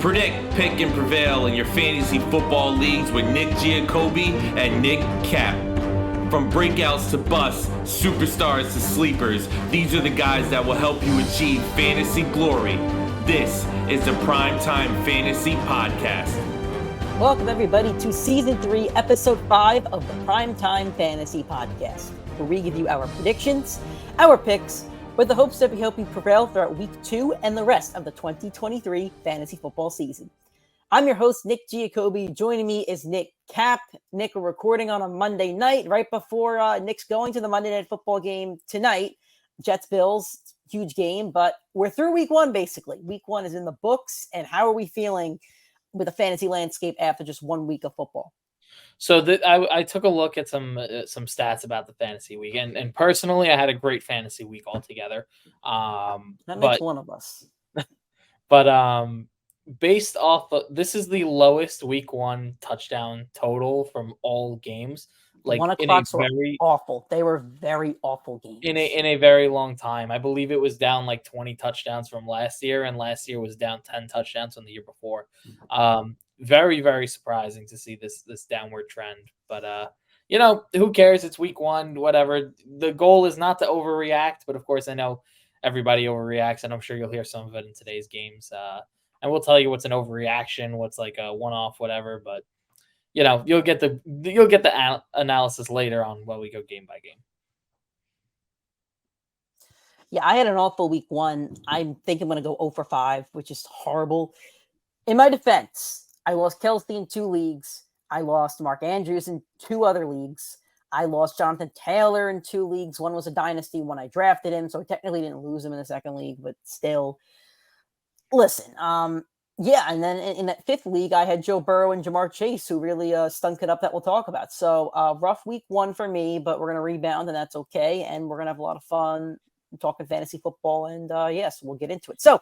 Predict, pick, and prevail in your fantasy football leagues with Nick Giacobbe and Nick Cap. From breakouts to busts, superstars to sleepers, these are the guys that will help you achieve fantasy glory. This is the PrimeTime Fantasy Podcast. Welcome, everybody, to Season 3, Episode 5 of the PrimeTime Fantasy Podcast, where we give you our predictions, our picks, with the hopes that we help you prevail throughout Week 2 and the rest of the 2023 fantasy football season. I'm your host, Nick Giacobbe. Joining me is Nick Cap. Nick, we're recording on a Monday night, right before Nick's going to the Monday Night Football game tonight. Jets-Bills, huge game, but we're through Week 1, basically. Week 1 is in the books, and how are we feeling with the fantasy landscape after just 1 week of football? So I took a look at some stats about the fantasy week, and personally, I had a great fantasy week altogether. That makes one of us. But based off of, this is the lowest Week 1 touchdown total from all games. Like 1 o'clock were awful. They were very awful games in a very long time. I believe it was down like 20 touchdowns from last year, and last year was down 10 touchdowns from the year before. Very, very surprising to see this downward trend. But who cares? It's Week 1, whatever. The goal is not to overreact, but of course I know everybody overreacts, and I'm sure you'll hear some of it in today's games. And we'll tell you what's an overreaction, what's like a one-off, whatever. But you'll get the analysis later on while we go game by game. Yeah, I had an awful Week 1. I think I'm going to go 0 for 5, which is horrible. In my defense, I lost Kelsey in 2 leagues. I lost Mark Andrews in 2 other leagues. I lost Jonathan Taylor in 2 leagues. One was a dynasty, one I drafted him, so I technically didn't lose him in the second league, but still. Listen, and then in that 5th league, I had Joe Burrow and Jamar Chase, who really stunk it up that we'll talk about. So rough Week 1 for me, but we're going to rebound, and that's okay, and we're going to have a lot of fun talking fantasy football, and yes, we'll get into it. So,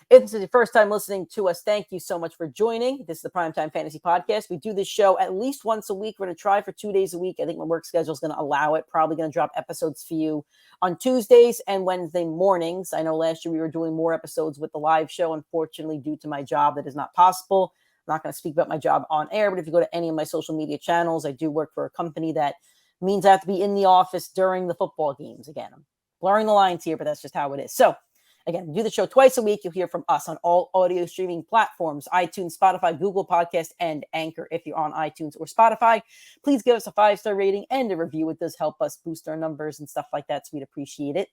if this is your first time listening to us, thank you so much for joining. This is the PrimeTime Fantasy Podcast. We do this show at least once a week. We're going to try for 2 days a week. I think my work schedule is going to allow it. Probably going to drop episodes for you on Tuesdays and Wednesday mornings. I know last year we were doing more episodes with the live show. Unfortunately, due to my job, that is not possible. I'm not going to speak about my job on air, but if you go to any of my social media channels, I do work for a company that means I have to be in the office during the football games. Again, I'm blurring the lines here, but that's just how it is. So, again, we do the show twice a week. You'll hear from us on all audio streaming platforms, iTunes, Spotify, Google Podcast, and Anchor. If you're on iTunes or Spotify, please give us a 5-star rating and a review. It does help us boost our numbers and stuff like that, so we'd appreciate it.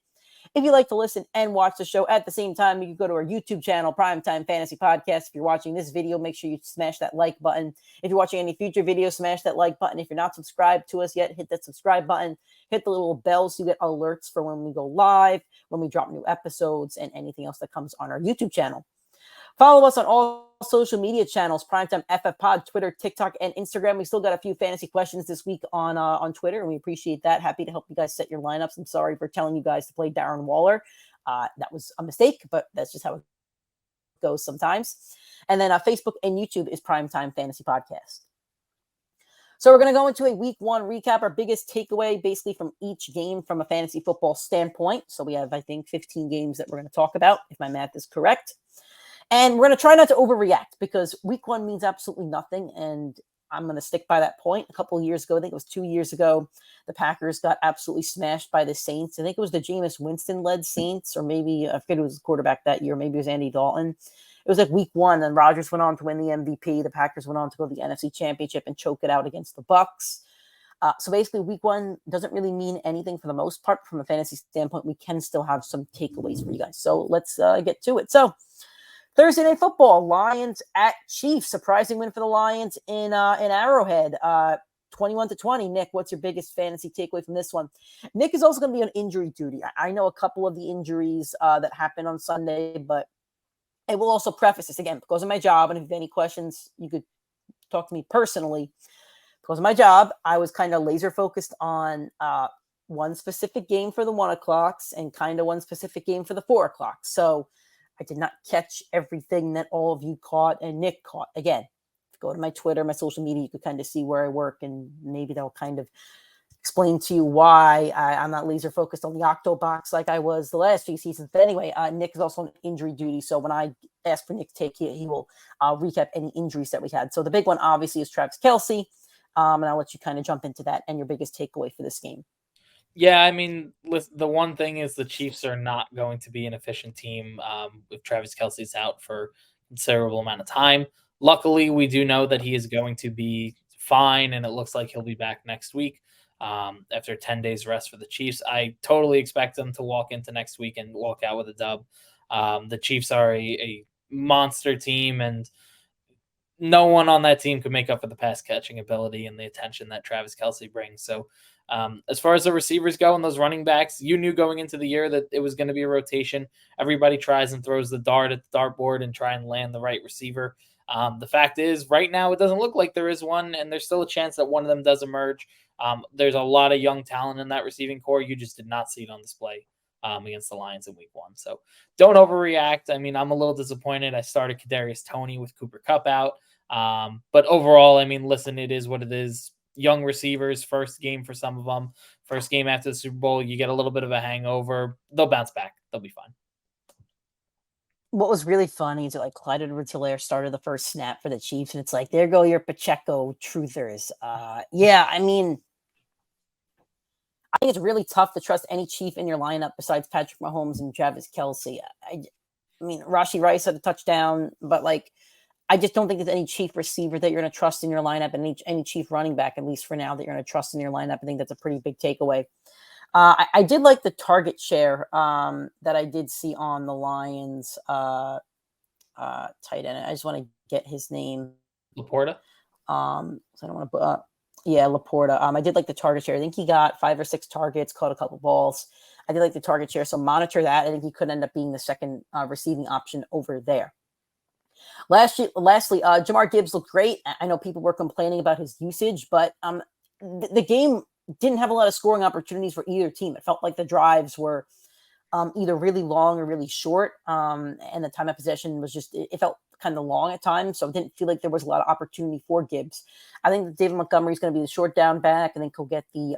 If you like to listen and watch the show at the same time, you can go to our YouTube channel, PrimeTime Fantasy Podcast. If you're watching this video, make sure you smash that like button. If you're watching any future videos, smash that like button. If you're not subscribed to us yet, hit that subscribe button. Hit the little bell so you get alerts for when we go live, when we drop new episodes, and anything else that comes on our YouTube channel. Follow us on all social media channels, PrimeTimeFFPod, Twitter, TikTok, and Instagram. We still got a few fantasy questions this week on Twitter, and we appreciate that. Happy to help you guys set your lineups. I'm sorry for telling you guys to play Darren Waller. That was a mistake, but that's just how it goes sometimes. And then Facebook and YouTube is PrimeTime Fantasy Podcast. So we're going to go into a Week 1 recap, our biggest takeaway basically from each game from a fantasy football standpoint. So we have, I think, 15 games that we're going to talk about, if my math is correct. And we're going to try not to overreact because Week 1 means absolutely nothing. And I'm going to stick by that point. A couple of years ago, I think it was 2 years ago, the Packers got absolutely smashed by the Saints. I think it was the Jameis Winston-led Saints, or maybe, I forget who was the quarterback that year. Maybe it was Andy Dalton. It was like Week 1, and Rodgers went on to win the MVP. The Packers went on to go to the NFC Championship and choke it out against the Bucs. So basically, Week 1 doesn't really mean anything for the most part. From a fantasy standpoint, we can still have some takeaways for you guys. So let's get to it. So Thursday Night Football, Lions at Chiefs. Surprising win for the Lions in Arrowhead, 21-20. Nick, what's your biggest fantasy takeaway from this one? Nick is also going to be on injury duty. I know a couple of the injuries that happened on Sunday, but I will also preface this again because of my job. And if you have any questions, you could talk to me personally. Because of my job, I was kind of laser focused on one specific game for the 1 o'clocks and kind of one specific game for the 4 o'clocks. So I did not catch everything that all of you caught and Nick caught. Again, if you go to my Twitter, my social media, you could kind of see where I work, and maybe that'll kind of explain to you why I'm not laser focused on the Octo box like I was the last few seasons. But anyway, Nick is also on injury duty. So when I ask for Nick to take, he will recap any injuries that we had. So the big one obviously is Travis Kelce. And I'll let you kind of jump into that and your biggest takeaway for this game. Yeah, I mean, the one thing is the Chiefs are not going to be an efficient team if Travis Kelce's out for a considerable amount of time. Luckily, we do know that he is going to be fine, and it looks like he'll be back next week after 10 days rest for the Chiefs. I totally expect them to walk into next week and walk out with a dub. The Chiefs are a monster team, and no one on that team could make up for the pass catching ability and the attention that Travis Kelce brings. So, as far as the receivers go and those running backs, you knew going into the year that it was going to be a rotation. Everybody tries and throws the dart at the dartboard and try and land the right receiver. The fact is, right now, it doesn't look like there is one, and there's still a chance that one of them does emerge. There's a lot of young talent in that receiving core. You just did not see it on display against the Lions in week 1. So don't overreact. I mean, I'm a little disappointed. I started Kadarius Toney with Cooper Kupp out. But overall, I mean, listen, it is what it is. Young receivers, first game for some of them, first game after the Super Bowl, you get a little bit of a hangover. They'll bounce back. They'll be fine. What was really funny is that like Clyde Edwards-Helaire started the first snap for the Chiefs, and it's like, there go your Pacheco truthers. Yeah, I mean, I think it's really tough to trust any Chief in your lineup besides Patrick Mahomes and Travis Kelce. I mean, Rashee Rice had a touchdown, but like, I just don't think there's any Chief receiver that you're going to trust in your lineup, and any Chief running back, at least for now, that you're going to trust in your lineup. I think that's a pretty big takeaway. I did like the target share that I did see on the Lions tight end. I just want to get his name. Laporta? So I don't want to Laporta. I did like the target share. I think he got 5 or 6 targets, caught a couple balls. I did like the target share, so monitor that. I think he could end up being the second receiving option over there. Lastly, Jahmyr Gibbs looked great. I know people were complaining about his usage, but the game didn't have a lot of scoring opportunities for either team. It felt like the drives were either really long or really short, and the time of possession was just, it felt kind of long at times, so it didn't feel like there was a lot of opportunity for Gibbs. I think that David Montgomery is going to be the short down back, and then he'll get the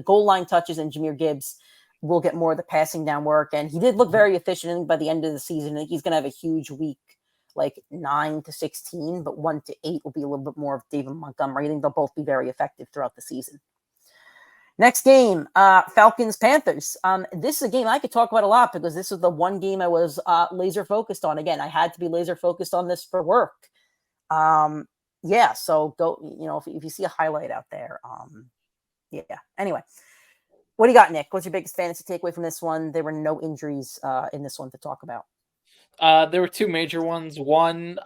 goal line touches, and Jahmyr Gibbs will get more of the passing down work. And he did look very efficient. I think by the end of the season, I think he's going to have a huge week, like 9 to 16, but 1 to 8 will be a little bit more of David Montgomery. I think they'll both be very effective throughout the season. Next game, Falcons-Panthers. This is a game I could talk about a lot because this is the one game I was laser focused on. Again, I had to be laser focused on this for work. Yeah, so go, if you see a highlight out there, yeah. Anyway, what do you got, Nick? What's your biggest fantasy takeaway from this one? There were no injuries in this one to talk about. There were 2 major ones. One,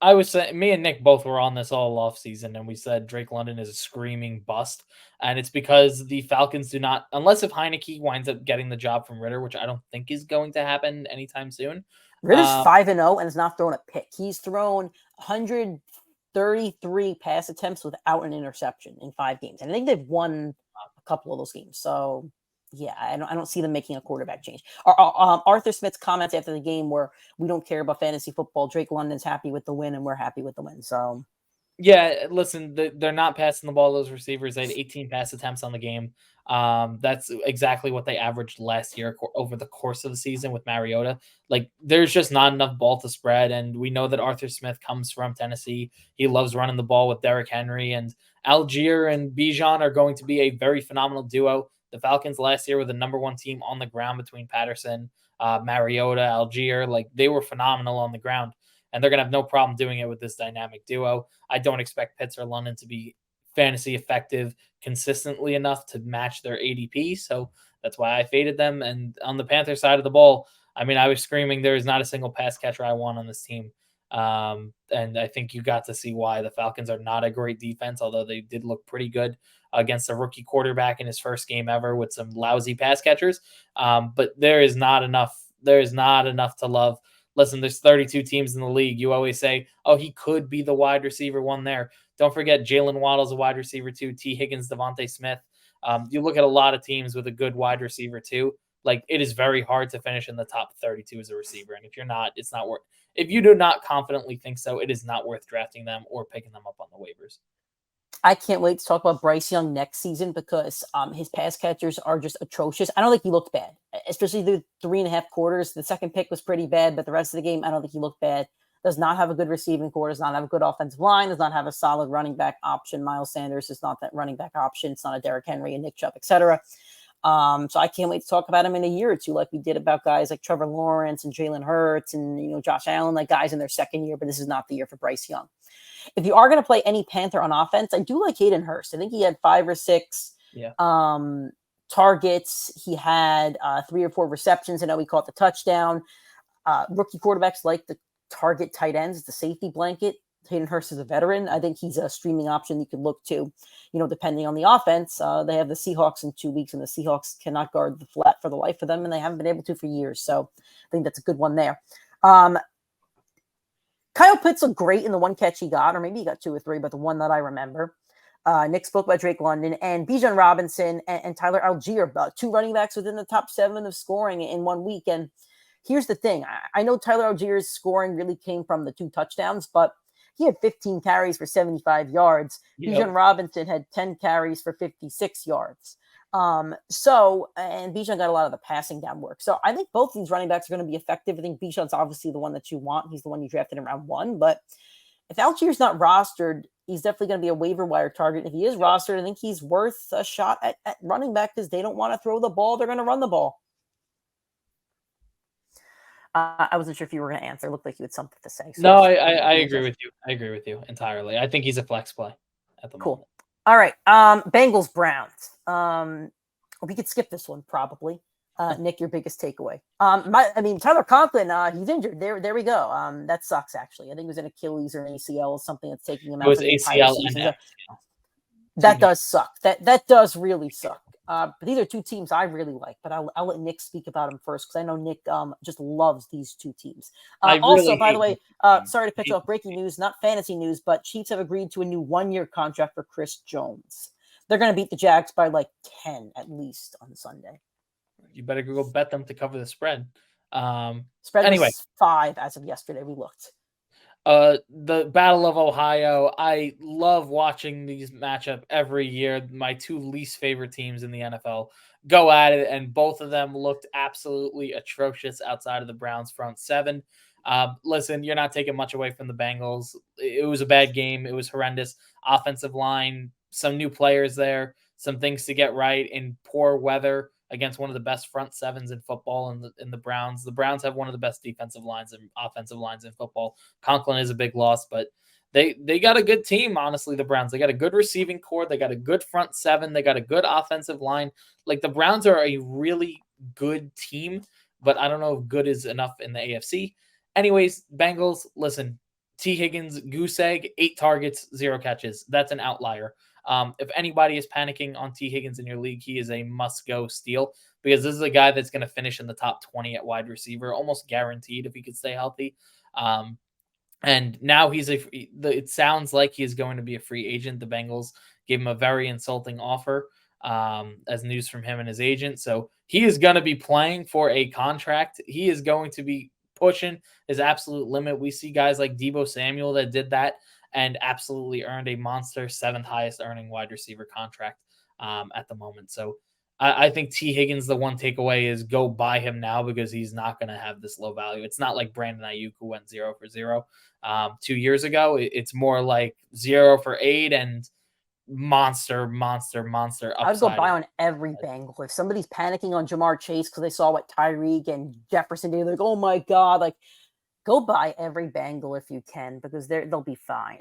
I was saying, me and Nick both were on this all off season, and we said Drake London is a screaming bust, and it's because the Falcons do not, unless if Heineke winds up getting the job from Ritter, which I don't think is going to happen anytime soon. Ritter's 5-0 and has not thrown a pick. He's thrown 133 pass attempts without an interception in 5 games, and I think they've won a couple of those games. So yeah, I don't see them making a quarterback change. Arthur Smith's comments after the game were, "We don't care about fantasy football. Drake London's happy with the win, and we're happy with the win." So yeah, listen, they're not passing the ball. Those receivers, they had 18 pass attempts on the game. That's exactly what they averaged last year over the course of the season with Mariota. Like, there's just not enough ball to spread, and we know that Arthur Smith comes from Tennessee. He loves running the ball with Derrick Henry, and Algier and Bijan are going to be a very phenomenal duo. The Falcons last year were the number 1 team on the ground between Patterson, Mariota, Algier. Like, they were phenomenal on the ground, and they're going to have no problem doing it with this dynamic duo. I don't expect Pitts or London to be fantasy effective consistently enough to match their ADP, so that's why I faded them. And on the Panther side of the ball, I mean, I was screaming there is not a single pass catcher I want on this team. And I think you got to see why. The Falcons are not a great defense, although they did look pretty good against a rookie quarterback in his first game ever with some lousy pass catchers. But there is not enough. There is not enough to love. Listen, there's 32 teams in the league. You always say, oh, he could be the wide receiver one there. Don't forget Jalen Waddle's a wide receiver too. T. Higgins, Devontae Smith. You look at a lot of teams with a good wide receiver too. Like, it is very hard to finish in the top 32 as a receiver. And if you're not, it's not worth. If you do not confidently think so, it is not worth drafting them or picking them up on the waivers. I can't wait to talk about Bryce Young next season because his pass catchers are just atrocious. I don't think he looked bad, especially the 3.5 quarters. The second pick was pretty bad, but the rest of the game, I don't think he looked bad. Does not have a good receiving core, does not have a good offensive line, does not have a solid running back option. Miles Sanders is not that running back option. It's not a Derrick Henry and Nick Chubb, etc. So I can't wait to talk about him in a year or two, like we did about guys like Trevor Lawrence and Jalen Hurts and Josh Allen, like guys in their second year. But this is not the year for Bryce Young. If you are going to play any Panther on offense, I do like Hayden Hurst. I think he had 5 or 6 targets. He had 3 or 4 receptions. I know he caught the touchdown. Rookie quarterbacks like the target tight ends. It's the safety blanket. Hayden Hurst is a veteran. I think he's a streaming option you could look to, depending on the offense. They have the Seahawks in 2 weeks, and the Seahawks cannot guard the flat for the life of them, and they haven't been able to for years. So I think that's a good one there. Kyle Pitts looked great in the one catch he got, or maybe he got 2 or 3, but the one that I remember. Nick spoke about Drake London and Bijan Robinson and Tyler Algier, about 2 running backs within the top 7 of scoring in 1 week. And here's the thing. I know Tyler Algier's scoring really came from the 2 touchdowns, but he had 15 carries for 75 yards. Yep. Bijan Robinson had 10 carries for 56 yards. And Bijan got a lot of the passing down work. So I think both these running backs are going to be effective. I think Bijan's obviously the one that you want. He's the one you drafted in round 1. But if Algier's not rostered, he's definitely going to be a waiver wire target. If he is rostered, I think he's worth a shot at running back because they don't want to throw the ball. They're going to run the ball. I wasn't sure if you were going to answer. It looked like you had something to say. So no, I agree with you. I agree with you entirely. I think he's a flex play at the moment. All right. Bengals, Browns. We could skip this one probably. Nick, your biggest takeaway. Tyler Conklin, he's injured. There we go. That sucks actually. I think it was an Achilles or an ACL, something that's taking him out. It was ACL and ACL. That does suck. That does really suck. But these are 2 teams I really like, but I'll let Nick speak about them first because I know Nick just loves these 2 teams. Also, by the way, sorry to cut you off, breaking news, not fantasy news, but Chiefs have agreed to a new 1-year contract for Chris Jones. They're going to beat the Jags by like 10 at least on Sunday. You better go bet them to cover the spread. Spread anyway. Was 5 as of yesterday. We looked. The Battle of Ohio. I love watching these matchup every year. My 2 least favorite teams in the NFL go at it, and both of them looked absolutely atrocious outside of the Browns front 7. Listen, you're not taking much away from the Bengals. It was a bad game. It was horrendous. Offensive line, some new players there, some things to get right in poor weather against one of the best front 7s in football in the Browns. The Browns have one of the best defensive lines and offensive lines in football. Conklin is a big loss, but they got a good team, honestly, the Browns. They got a good receiving core. They got a good front 7. They got a good offensive line. Like, the Browns are a really good team, but I don't know if good is enough in the AFC. Anyways, Bengals, listen, T. Higgins, goose egg, 8 targets, 0 catches. That's an outlier. If anybody is panicking on T. Higgins in your league, he is a must-go steal because this is a guy that's going to finish in the top 20 at wide receiver, almost guaranteed if he could stay healthy. And now it sounds like he is going to be a free agent. The Bengals gave him a very insulting offer as news from him and his agent. So he is going to be playing for a contract. He is going to be pushing his absolute limit. We see guys like Deebo Samuel that did that and absolutely earned a monster 7th highest earning wide receiver contract at the moment. So I think T. Higgins, the one takeaway is go buy him now because he's not going to have this low value. It's not like Brandon Ayuk who went 0 for 0 2 years ago. It's more like 0 for 8 and monster upside. I'd go buy on every Bengal. If somebody's panicking on Jamar Chase because they saw what Tyreek and Jefferson did, they're like, oh my God, like, go buy every Bengal if you can because they'll be fine.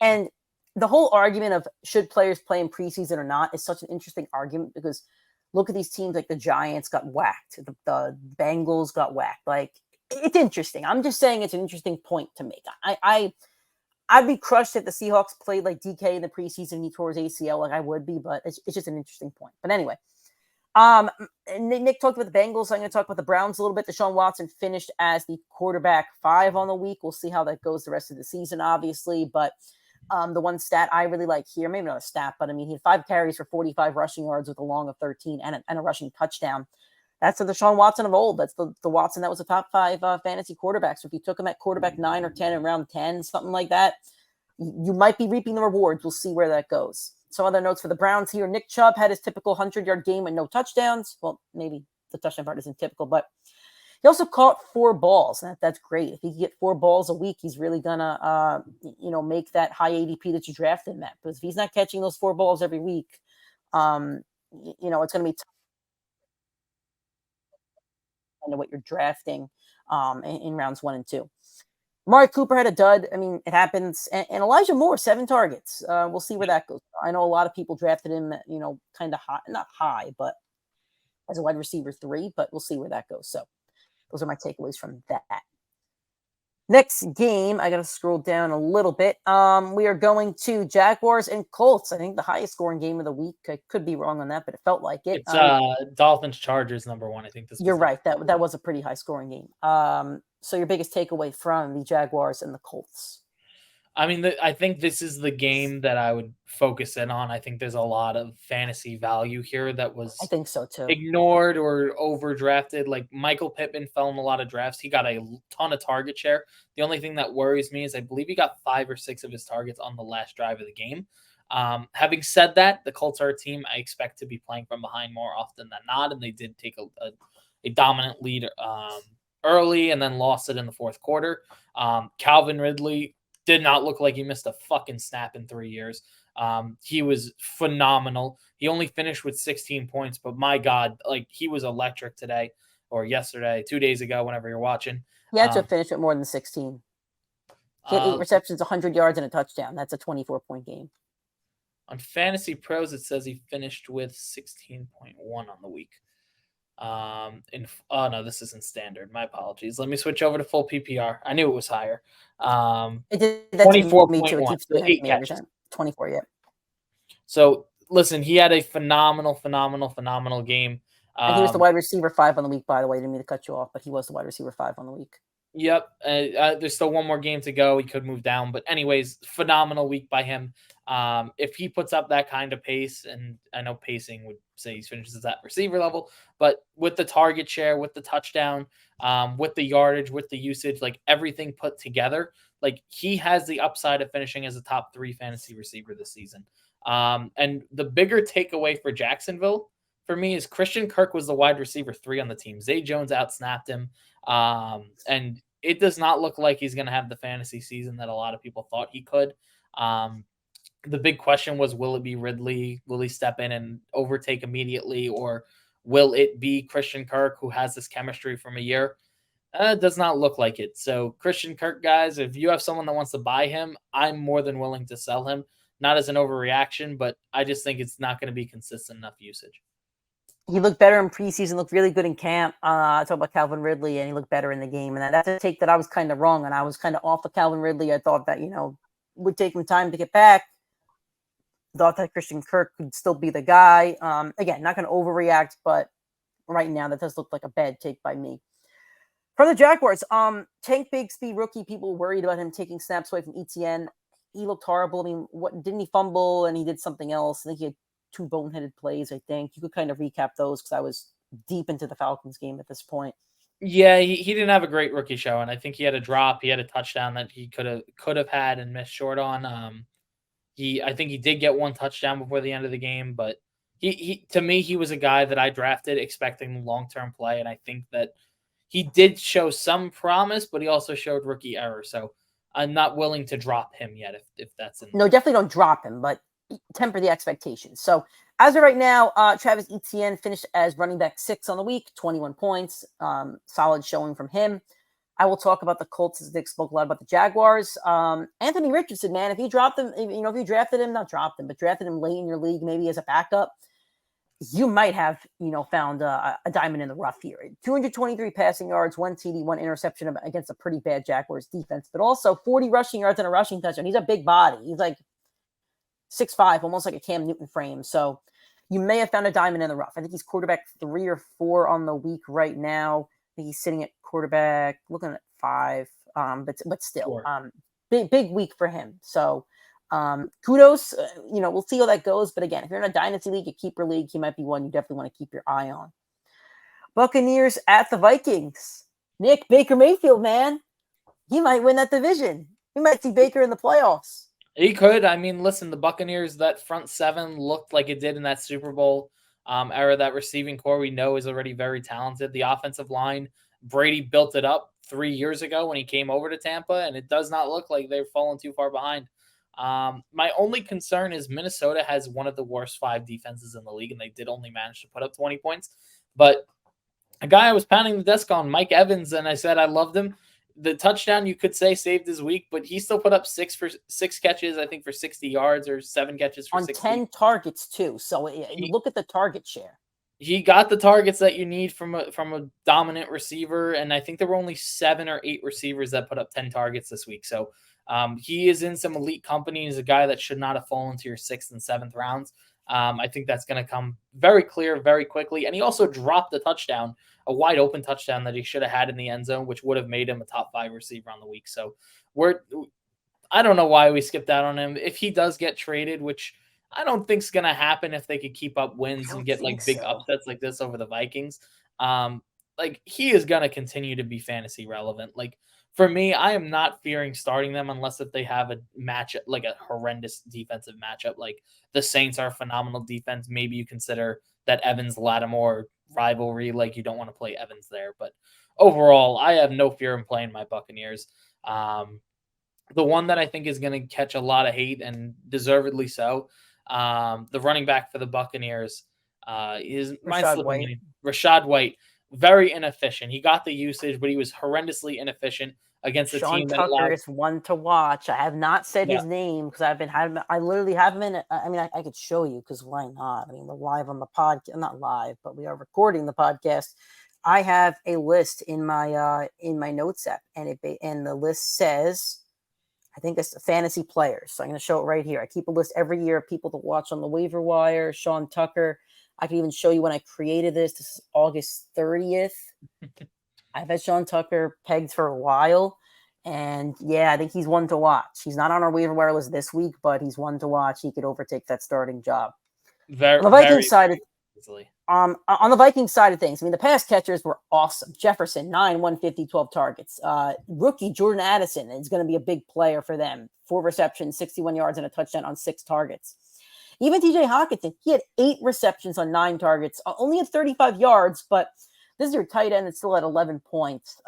And the whole argument of should players play in preseason or not is such an interesting argument because look at these teams like the Giants got whacked, the Bengals got whacked. Like, it's interesting. I'm just saying it's an interesting point to make. I'd be crushed if the Seahawks played like DK in the preseason. He tore his ACL, like I would be, but it's just an interesting point. But anyway. Nick talked about the Bengals. I'm going to talk about the Browns a little bit. Deshaun Watson finished as the quarterback 5 on the week. We'll see how that goes the rest of the season, obviously. But the one stat I really like here, maybe not a stat, but I mean, he had 5 carries for 45 rushing yards with a long of 13 and a rushing touchdown. That's the Deshaun Watson of old. That's the Watson that was a top 5 fantasy quarterback. So if you took him at quarterback 9 or 10 in round 10, something like that, you might be reaping the rewards. We'll see where that goes. Some other notes for the Browns here. Nick Chubb had his typical 100-yard game with no touchdowns. Well, maybe the touchdown part isn't typical, but he also caught 4 balls, and that's great. If he can get 4 balls a week, he's really gonna, make that high ADP that you drafted him at. Because if he's not catching those 4 balls every week, it's gonna be tough to know what you're drafting in rounds 1 and 2. Amari Cooper had a dud. I mean, it happens. And Elijah Moore, 7 targets. We'll see where that goes. I know a lot of people drafted him, kind of high, not high, but as a wide receiver 3. But we'll see where that goes. So those are my takeaways from that. Next game, I got to scroll down a little bit. We are going to Jaguars and Colts. I think the highest scoring game of the week. I could be wrong on that, but it felt like it. It's Dolphins Chargers number 1. I think this. You're right. That was a pretty high scoring game. So your biggest takeaway from the Jaguars and the Colts? I mean, I think this is the game that I would focus in on. I think there's a lot of fantasy value here that was I think so too. ignored or overdrafted. Like Michael Pittman fell in a lot of drafts. He got a ton of target share. The only thing that worries me is I believe he got 5 or 6 of his targets on the last drive of the game. Having said that, the Colts are a team I expect to be playing from behind more often than not, and they did take a dominant lead early and then lost it in the fourth quarter. Calvin Ridley did not look like he missed a fucking snap in 3 years. He was phenomenal. He only finished with 16 points, but my God, like he was electric today or yesterday, 2 days ago, whenever you're watching. He had to finish with more than 16. He had 8 receptions, 100 yards, and a touchdown. That's a 24-point game. On Fantasy Pros, it says he finished with 16.1 on the week. No, this isn't standard. My apologies. Let me switch over to full PPR. I knew it was higher. It did that 24.1. 24, yeah. So listen, he had a phenomenal game. And he was the wide receiver 5 on the week, by the way. I didn't mean to cut you off, but he was the wide receiver 5 on the week. Yep. There's still one more game to go. He could move down. But anyways, phenomenal week by him. If he puts up that kind of pace, and I know pacing would say he finishes at receiver level, but with the target share, with the touchdown, with the yardage, with the usage, like everything put together, like he has the upside of finishing as a top 3 fantasy receiver this season. And the bigger takeaway for Jacksonville for me is Christian Kirk was the wide receiver 3 on the team. Zay Jones outsnapped him. And it does not look like he's going to have the fantasy season that a lot of people thought he could. The big question was, will it be Ridley? Will he step in and overtake immediately? Or will it be Christian Kirk, who has this chemistry from a year? It does not look like it. So Christian Kirk, guys, if you have someone that wants to buy him, I'm more than willing to sell him. Not as an overreaction, but I just think it's not going to be consistent enough usage. He looked better in preseason, looked really good in camp. I talked about Calvin Ridley, and he looked better in the game. And that's a take that I was kind of wrong, and I was kind of off of Calvin Ridley. I thought that, would take him time to get back. Thought that Christian Kirk could still be the guy. Again, not going to overreact, but right now that does look like a bad take by me. For the Jaguars, Tank Bigsby, rookie, people worried about him taking snaps away from ETN. He looked horrible. I mean, didn't he fumble and he did something else? I think he had 2 boneheaded plays, I think. You could kind of recap those because I was deep into the Falcons game at this point. Yeah, he didn't have a great rookie show, and I think he had a drop. He had a touchdown that he could have had and missed short on. I think he did get 1 touchdown before the end of the game, but he to me, he was a guy that I drafted expecting long-term play, and I think that he did show some promise, but he also showed rookie error. So I'm not willing to drop him yet if that's no, definitely don't drop him, but temper the expectations. So as of right now, Travis Etienne finished as running back 6 on the week, 21 points, solid showing from him. I will talk about the Colts as Dick spoke a lot about the Jaguars. Anthony Richardson, man, if you dropped him, if you drafted him, not dropped him, but drafted him late in your league, maybe as a backup, you might have, found a diamond in the rough here. 223 passing yards, 1 TD, 1 interception against a pretty bad Jaguars defense, but also 40 rushing yards and a rushing touchdown. He's a big body. He's like 6'5", almost like a Cam Newton frame. So you may have found a diamond in the rough. I think he's quarterback 3 or 4 on the week right now. I think he's sitting at quarterback, looking at 5, but still, big week for him. So kudos, we'll see how that goes. But again, if you're in a dynasty league, a keeper league, he might be one you definitely want to keep your eye on. Buccaneers at the Vikings. Nick, Baker Mayfield, man, he might win that division. We might see Baker in the playoffs. He could. I mean, listen, the Buccaneers, that front seven looked like it did in that Super Bowl era. That receiving core we know is already very talented. The offensive line, Brady built it up 3 years ago when he came over to Tampa, and it does not look like they've fallen too far behind. My only concern is Minnesota has one of the worst 5 defenses in the league, and they did only manage to put up 20 points. But a guy I was pounding the desk on, Mike Evans, and I said I loved him. The touchdown you could say saved his week, but he still put up 6 catches, I think, for 60 yards or 7 catches for on 60. 10 targets too. So you look at the target share. He got the targets that you need from a dominant receiver, and I think there were only 7 or 8 receivers that put up 10 targets this week. So he is in some elite company. He's a guy that should not have fallen to your 6th and 7th rounds. I think that's going to come very clear very quickly. And he also dropped a touchdown, a wide open touchdown that he should have had in the end zone, which would have made him a top 5 receiver on the week. So I don't know why we skipped out on him. If he does get traded, which I don't think is going to happen if they could keep up wins and get like big upsets like this over the Vikings. Like he is going to continue to be fantasy relevant. Like for me, I am not fearing starting them unless if they have a matchup, like a horrendous defensive matchup. Like the Saints are a phenomenal defense. Maybe you consider that Evans-Lattimore rivalry. Like you don't want to play Evans there. But overall, I have no fear in playing my Buccaneers. The one that I think is going to catch a lot of hate and deservedly so, the running back for the Buccaneers is Rashad White. Very inefficient. He got the usage, but he was horrendously inefficient against the team that Tucker is one to watch. I have not said his name because I literally have him in. I mean, I could show you because why not? I mean, we're live on the podcast, not live, but we are recording the podcast. I have a list in my notes app, and the list says, I think it's fantasy players. So I'm going to show it right here. I keep a list every year of people to watch on the waiver wire. Sean Tucker. I can even show you when I created this. This is August 30th. I've had Sean Tucker pegged for a while. And yeah, I think he's one to watch. He's not on our waiver wire list this week, but he's one to watch. He could overtake that starting job. On the Vikings side, on the Vikings side of things, I mean, the pass catchers were awesome. Jefferson, 9, 150, 12 targets. Rookie Jordan Addison is going to be a big player for them. 4 receptions, 61 yards, and a touchdown on 6 targets. Even TJ Hockenson, he had 8 receptions on 9 targets, only at 35 yards, but this is your tight end that's still at 11 points.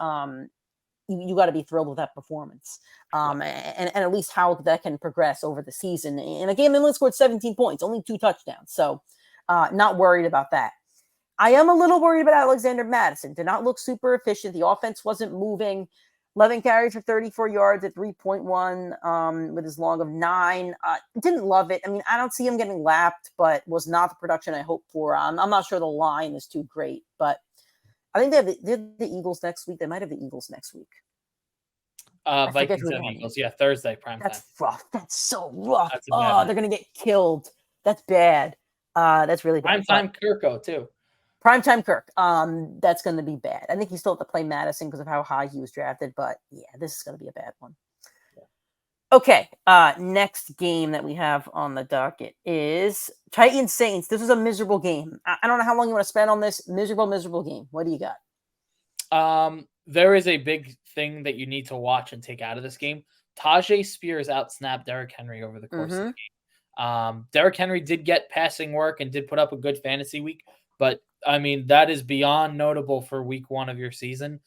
You got to be thrilled with that performance. And at least how that can progress over the season. In a game, they only scored 17 points, only 2 touchdowns. So not worried about that. I am a little worried about Alexander Madison. Did not look super efficient. The offense wasn't moving. 11 carries for 34 yards at 3.1 with his long of 9. Didn't love it. I mean, I don't see him getting lapped, but was not the production I hoped for. I'm not sure the line is too great, but I think they have the Eagles next week. They might have the Eagles next week. Vikings and Eagles. Yeah, Thursday, PrimeTime. That's rough. That's so rough. They're going to get killed. That's bad. That's really bad. PrimeTime Kirko, too. PrimeTime Kirk. That's going to be bad. I think he still have to play Madison because of how high he was drafted. But yeah, this is going to be a bad one. Okay. Next game that we have on the docket is Titans Saints. This was a miserable game. I don't know how long you want to spend on this. Miserable game. What do you got? There is a big thing that you need to watch and take out of this game. Tajay Spears outsnapped Derrick Henry over the course of the game. Derrick Henry did get passing work and did put up a good fantasy week, but I mean, that is beyond notable for week 1 of your season.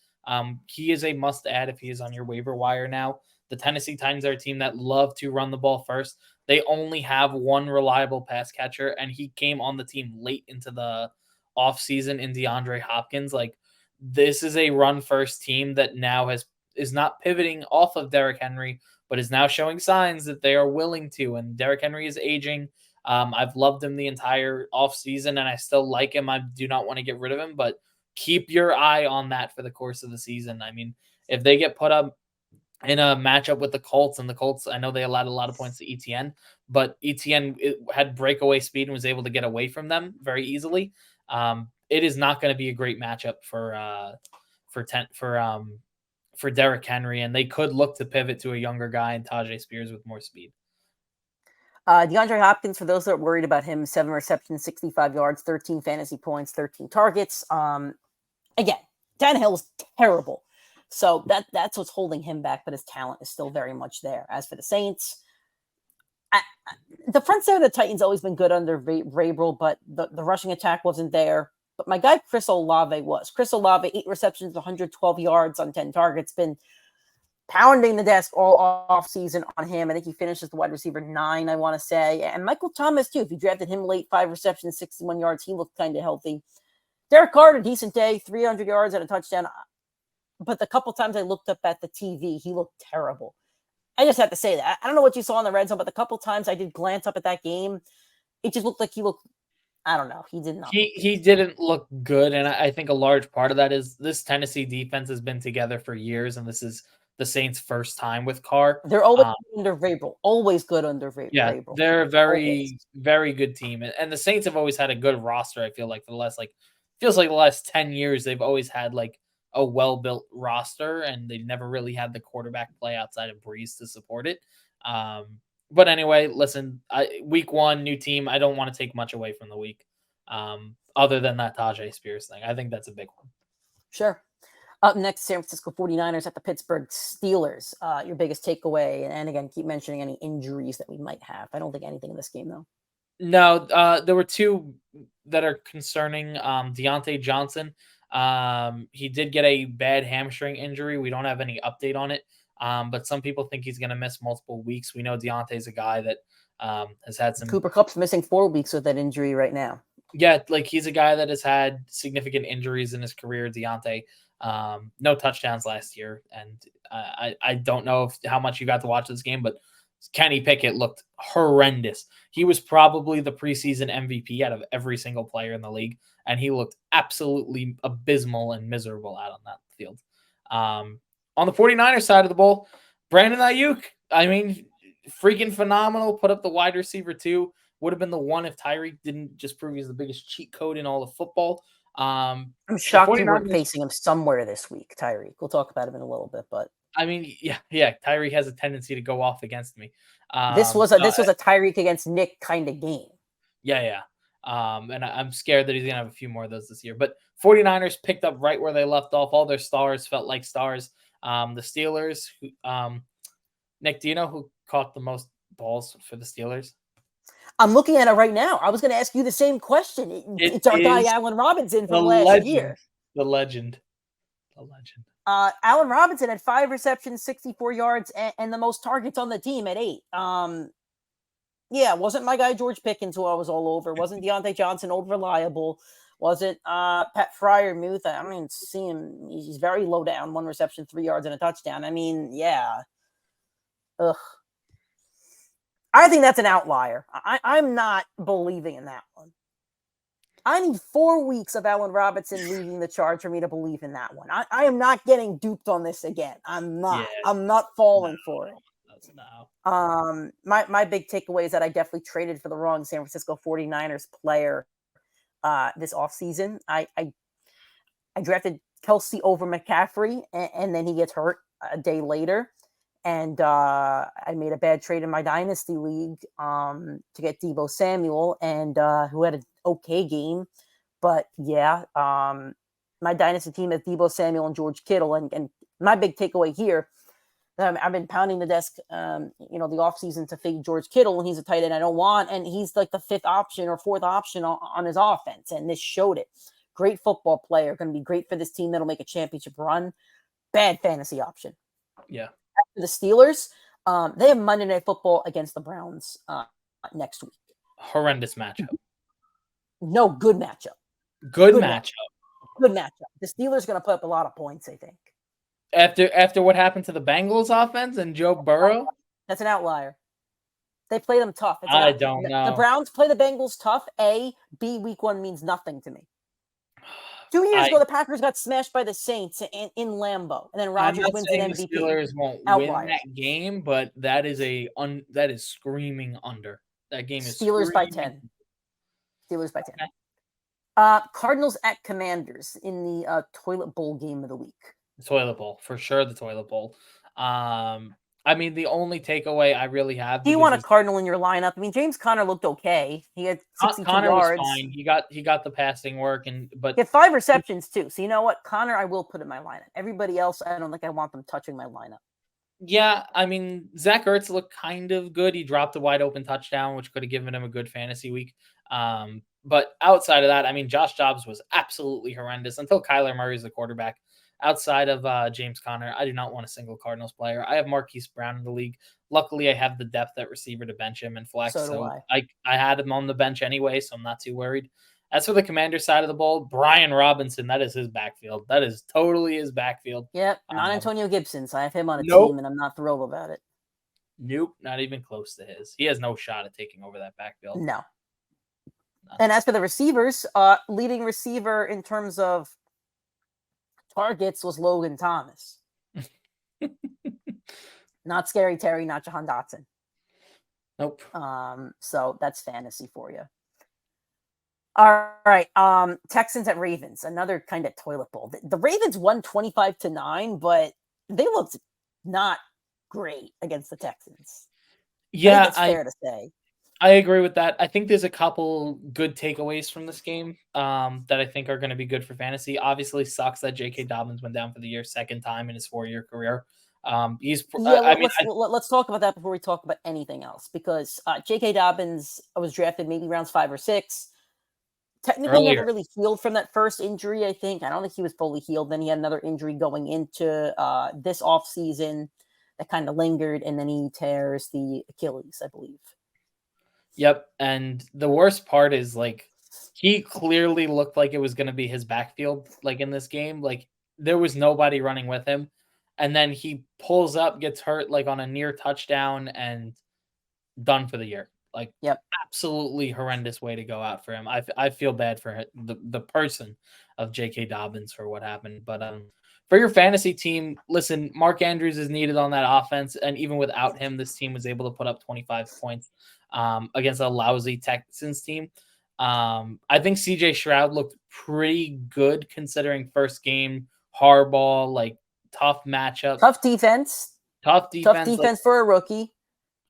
He is a must add if he is on your waiver wire now. The Tennessee Titans are a team that love to run the ball first. They only have one reliable pass catcher, and he came on the team late into the offseason in DeAndre Hopkins. Like, this is a run first team that now is not pivoting off of Derrick Henry, but is now showing signs that they are willing to. And Derrick Henry is aging. I've loved him the entire offseason, and I still like him. I do not want to get rid of him, but keep your eye on that for the course of the season. I mean, if they get put up in a matchup with the Colts, and the Colts, I know they allowed a lot of points to ETN, but ETN had breakaway speed and was able to get away from them very easily. It is not going to be a great matchup for Derrick Henry, and they could look to pivot to a younger guy in Tajay Spears with more speed. DeAndre Hopkins, for those that are worried about him, 7 receptions, 65 yards, 13 fantasy points, 13 targets. Again, Tannehill is terrible. So that's what's holding him back, but his talent is still very much there. As for the Saints, The front seven of the Titans always been good under Vrabel, but the rushing attack wasn't there. But my guy Chris Olave was. Chris Olave, 8 receptions, 112 yards on 10 targets, been pounding the desk all off season on him. I think he finishes the wide receiver 9, I want to say. And Michael Thomas, too. If you drafted him late, 5 receptions, 61 yards, he looked kind of healthy. Derek Carr, a decent day, 300 yards and a touchdown. But the couple times I looked up at the TV, he looked terrible. I just have to say that. I don't know what you saw in the red zone, but the couple times I did glance up at that game, it just looked like he looked, I don't know. He did not. He didn't look good. And I think a large part of that is this Tennessee defense has been together for years. And this is the Saints' first time with Carr. They're always under Vrabel. Always good under Vrabel. Yeah, they're a very, very good team. And the Saints have always had a good roster, I feel like, for the last, feels like the last 10 years, they've always had, a well-built roster, and they never really had the quarterback play outside of Breeze to support it. But anyway, listen, week 1, new team. I don't want to take much away from the week other than that Tajay Spears thing. I think that's a big one. Sure. Up next, San Francisco 49ers at the Pittsburgh Steelers. Your biggest takeaway, and again, keep mentioning any injuries that we might have. I don't think anything in this game, though. No, there were 2 that are concerning. Deontay Johnson, he did get a bad hamstring injury. We don't have any update on it, but some people think he's going to miss multiple weeks. We know Deontay's a guy that has had some... Cooper Kupp's missing 4 weeks with that injury right now. Yeah, he's a guy that has had significant injuries in his career, Deontay. No touchdowns last year, and I don't know how much you got to watch this game, but Kenny Pickett looked horrendous. He was probably the preseason MVP out of every single player in the league, and he looked absolutely abysmal and miserable out on that field. On the 49ers side of the ball, Brandon Ayuk, I mean, freaking phenomenal. Put up the wide receiver 2. Would have been the one if Tyreek didn't just prove he's the biggest cheat code in all of football. I'm shocked you weren't facing him somewhere this week, Tyreek. We'll talk about him in a little bit, but I mean, yeah. Tyreek has a tendency to go off against me. This was a Tyreek against Nick kind of game. Yeah. And I'm scared that he's gonna have a few more of those this year. But 49ers picked up right where they left off. All their stars felt like stars. The Steelers, Nick, do you know who caught the most balls for the Steelers? I'm looking at it right now. I was going to ask you the same question. It's our guy, Allen Robinson, from last year. The legend. Allen Robinson had 5 receptions, 64 yards, and the most targets on the team at 8. Yeah, wasn't my guy George Pickens, who I was all over. Wasn't Deontay Johnson, old reliable. Wasn't Pat Freiermuth. I mean, see him. He's very low down. 1 reception, 3 yards, and a touchdown. I mean, yeah. Ugh. I think that's an outlier. I'm not believing in that one. I need 4 weeks of Allen Robinson leading the charge for me to believe in that one. I am not getting duped on this again. I'm not. Yeah, I'm not falling for it. No. My big takeaway is that I definitely traded for the wrong San Francisco 49ers player this offseason. I drafted Kelsey over McCaffrey, and then he gets hurt a day later. And I made a bad trade in my dynasty league to get Deebo Samuel, and who had an okay game. But yeah, my dynasty team has Deebo Samuel and George Kittle. And my big takeaway here, I've been pounding the desk, the offseason to fade George Kittle, and he's a tight end I don't want. And he's like the 5th option or 4th option on his offense. And this showed it. Great football player, going to be great for this team that'll make a championship run. Bad fantasy option. Yeah. The Steelers, they have Monday Night Football against the Browns next week. Horrendous matchup. No, good matchup. Good matchup. Good matchup. The Steelers are going to put up a lot of points, I think. After what happened to the Bengals offense and Joe Burrow? That's an outlier. They play them tough. I don't know. The Browns play the Bengals tough. A, B, week 1 means nothing to me. 2 years ago, the Packers got smashed by the Saints in Lambeau, and then Rodgers wins an MVP. The Steelers won't win that game, but that is that is screaming under. That game is Steelers by 10. Steelers by 10. Okay. Cardinals at Commanders in the toilet bowl game of the week. The toilet bowl, for sure. The toilet bowl. I mean, the only takeaway I really have. Do you want a Cardinal in your lineup? I mean, James Conner looked okay. He had 62 yards. Was fine. He got the passing work, but he had 5 receptions too. So you know what, Conner, I will put in my lineup. Everybody else, I don't think I want them touching my lineup. Yeah, I mean, Zach Ertz looked kind of good. He dropped a wide open touchdown, which could have given him a good fantasy week. But outside of that, I mean, Josh Dobbs was absolutely horrendous until Kyler Murray is the quarterback. Outside of James Conner, I do not want a single Cardinals player. I have Marquise Brown in the league. Luckily, I have the depth at receiver to bench him and flex, So do so I. I had him on the bench anyway, so I'm not too worried. As for the Commander side of the ball, Brian Robinson, that is his backfield. That is totally his backfield. Yep, not Antonio Gibson, so I have him on a Nope. team, and I'm not thrilled about it. Nope, not even close to his. He has no shot at taking over that backfield. No. None. And as for the receivers, leading receiver in terms of targets was Logan Thomas. Not Scary Terry, not Jahan Dotson. Nope. So that's fantasy for you. All right. Texans at Ravens, another kind of toilet bowl. The Ravens won 25-9, but they looked not great against the Texans. Yeah, it's fair to say. I agree with that. I think there's a couple good takeaways from this game that I think are going to be good for fantasy. Obviously, sucks that J.K. Dobbins went down for the year, second time in his 4-year career. Let's talk about that before we talk about anything else, because J.K. Dobbins was drafted maybe rounds 5 or 6. Technically never really healed from that first injury, I think. I don't think he was fully healed. Then he had another injury going into this offseason that kind of lingered, and then he tears the Achilles, I believe. Yep, and the worst part is, like, he clearly looked like it was going to be his backfield, like, in this game. Like, there was nobody running with him, and then he pulls up, gets hurt, like, on a near touchdown, and done for the year. Like, yep. Absolutely horrendous way to go out for him. I feel bad for the person of J.K. Dobbins for what happened. But for your fantasy team, listen, Mark Andrews is needed on that offense, and even without him, this team was able to put up 25 points against a lousy Texans team. I think C.J. Stroud looked pretty good considering first game, Harbaugh, like, tough matchup. Tough defense Like, for a rookie.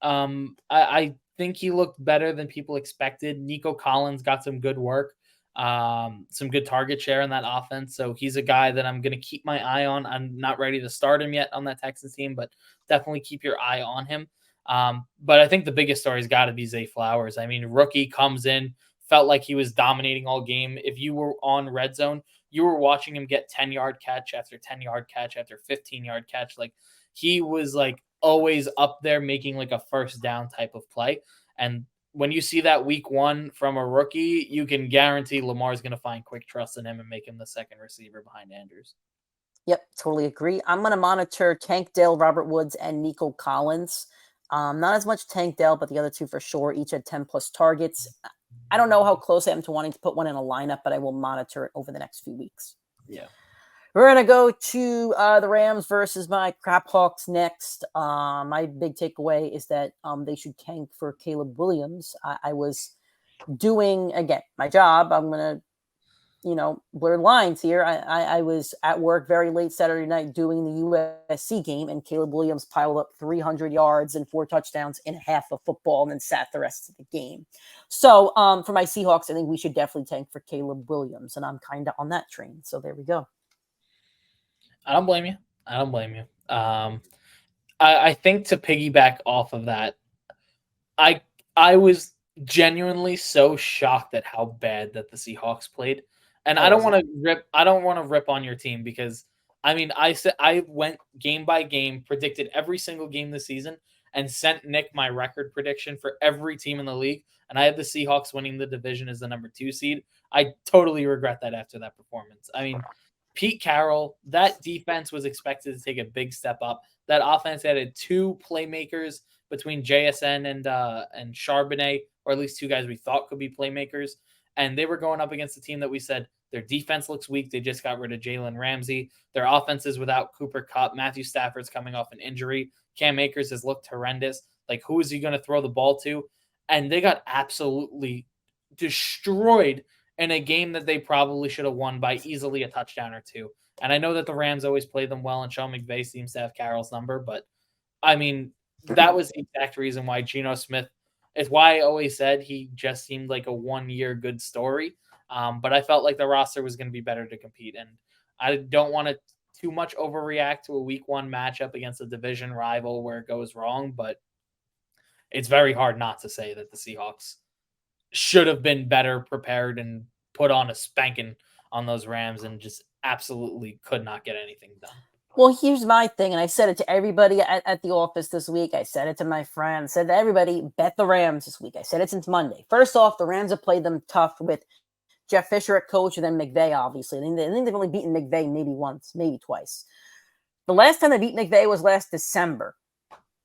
I think he looked better than people expected. Nico Collins got some good work, some good target share in that offense. So he's a guy that I'm going to keep my eye on. I'm not ready to start him yet on that Texans team, but definitely keep your eye on him. But I think the biggest story has got to be Zay Flowers. I mean, rookie comes in, felt like he was dominating all game. If you were on Red Zone, you were watching him get 10-yard catch after 10-yard catch after 15-yard catch. Like, he was like always up there making like a first down type of play. And when you see that week 1 from a rookie, you can guarantee Lamar's going to find quick trust in him and make him the second receiver behind Andrews. Yep, totally agree. I'm going to monitor Tank Dell, Robert Woods, and Nico Collins. Not as much Tank Dell, but the other two for sure. Each had 10 plus targets. I don't know how close I am to wanting to put one in a lineup, but I will monitor it over the next few weeks. Yeah. We're going to go to the Rams versus my Crap Hawks next. My big takeaway is that they should tank for Caleb Williams. I was doing, again, my job. I'm going to, blur lines here. I was at work very late Saturday night doing the USC game, and Caleb Williams piled up 300 yards and 4 touchdowns in half of football and then sat the rest of the game. So for my Seahawks, I think we should definitely tank for Caleb Williams, and I'm kind of on that train. So there we go. I don't blame you. I think to piggyback off of that, I was genuinely so shocked at how bad that the Seahawks played. And I don't want to rip on your team, because I mean, I went game by game, predicted every single game this season, and sent Nick my record prediction for every team in the league. And I had the Seahawks winning the division as the number 2 seed. I totally regret that after that performance. I mean, Pete Carroll, that defense was expected to take a big step up. That offense added 2 playmakers between JSN and Charbonnet, or at least 2 guys we thought could be playmakers. And they were going up against a team that we said their defense looks weak. They just got rid of Jalen Ramsey. Their offense is without Cooper Kupp. Matthew Stafford's coming off an injury. Cam Akers has looked horrendous. Like, who is he going to throw the ball to? And they got absolutely destroyed in a game that they probably should have won by easily a touchdown or 2. And I know that the Rams always play them well, and Sean McVay seems to have Carroll's number. But, I mean, that was the exact reason why Geno Smith – it's why I always said he just seemed like a 1-year good story. But I felt like the roster was going to be better to compete. And I don't want to too much overreact to a week 1 matchup against a division rival where it goes wrong, but it's very hard not to say that the Seahawks should have been better prepared and put on a spanking on those Rams and just absolutely could not get anything done. Well, here's my thing, and I said it to everybody at the office this week. I said it to my friends, said to everybody, bet the Rams this week. I said it since Monday. First off, the Rams have played them tough with Jeff Fisher at coach and then McVay, obviously. I think they've only beaten McVay maybe once, maybe twice. The last time they beat McVay was last December.